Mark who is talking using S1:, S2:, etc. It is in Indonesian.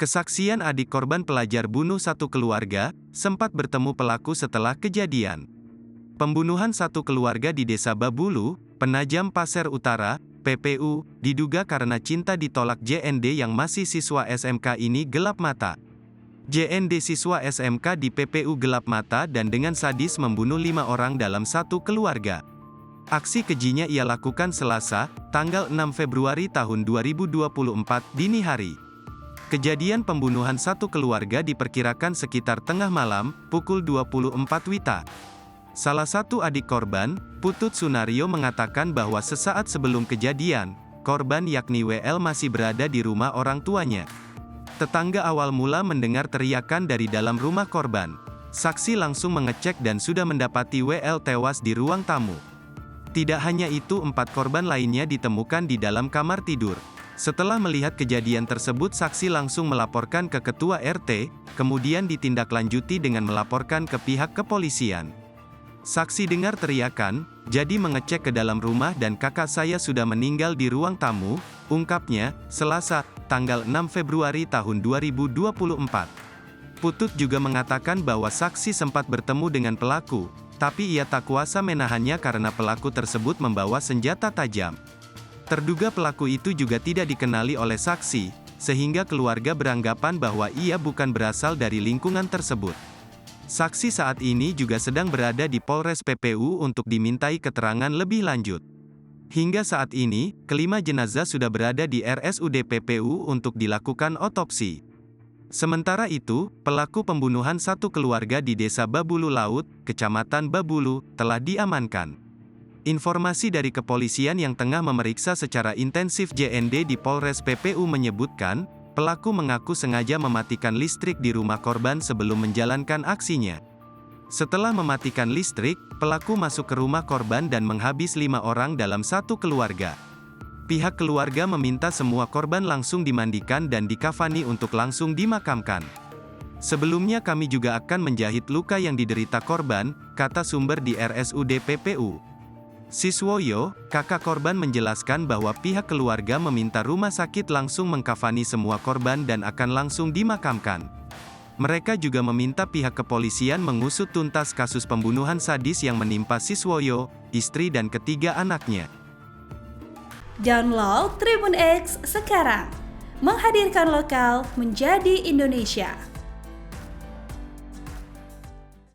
S1: Kesaksian adik korban pelajar bunuh satu keluarga, sempat bertemu pelaku setelah kejadian. Pembunuhan satu keluarga di Desa Babulu, Penajam Pasir Utara, PPU, diduga karena cinta ditolak JND yang masih siswa SMK ini gelap mata. JND siswa SMK di PPU gelap mata dan dengan sadis membunuh 5 orang dalam satu keluarga. Aksi kejinya ia lakukan Selasa, tanggal 6 Februari tahun 2024, dini hari. Kejadian pembunuhan satu keluarga diperkirakan sekitar tengah malam, pukul 24 WITA. Salah satu adik korban, Putut Sunario mengatakan bahwa sesaat sebelum kejadian, korban yakni WL masih berada di rumah orang tuanya. Tetangga awal mula mendengar teriakan dari dalam rumah korban. Saksi langsung mengecek dan sudah mendapati WL tewas di ruang tamu. Tidak hanya itu, 4 korban lainnya ditemukan di dalam kamar tidur. Setelah melihat kejadian tersebut, saksi langsung melaporkan ke ketua RT, kemudian ditindaklanjuti dengan melaporkan ke pihak kepolisian. Saksi dengar teriakan, jadi mengecek ke dalam rumah dan kakak saya sudah meninggal di ruang tamu, ungkapnya, Selasa, tanggal 6 Februari tahun 2024. Putut juga mengatakan bahwa saksi sempat bertemu dengan pelaku, tapi ia tak kuasa menahannya karena pelaku tersebut membawa senjata tajam. Terduga pelaku itu juga tidak dikenali oleh saksi, sehingga keluarga beranggapan bahwa ia bukan berasal dari lingkungan tersebut. Saksi saat ini juga sedang berada di Polres PPU untuk dimintai keterangan lebih lanjut. Hingga saat ini, kelima jenazah sudah berada di RSUD PPU untuk dilakukan otopsi. Sementara itu, pelaku pembunuhan satu keluarga di Desa Babulu Laut, Kecamatan Babulu, telah diamankan. Informasi dari kepolisian yang tengah memeriksa secara intensif JND di Polres PPU menyebutkan, pelaku mengaku sengaja mematikan listrik di rumah korban sebelum menjalankan aksinya. Setelah mematikan listrik, pelaku masuk ke rumah korban dan menghabis 5 orang dalam satu keluarga. Pihak keluarga meminta semua korban langsung dimandikan dan dikafani untuk langsung dimakamkan. Sebelumnya kami juga akan menjahit luka yang diderita korban, kata sumber di RSUD PPU. Siswoyo, kakak korban menjelaskan bahwa pihak keluarga meminta rumah sakit langsung mengkafani semua korban dan akan langsung dimakamkan. Mereka juga meminta pihak kepolisian mengusut tuntas kasus pembunuhan sadis yang menimpa Siswoyo, istri dan ketiga anaknya.
S2: Download Tribun X sekarang, menghadirkan lokal menjadi Indonesia.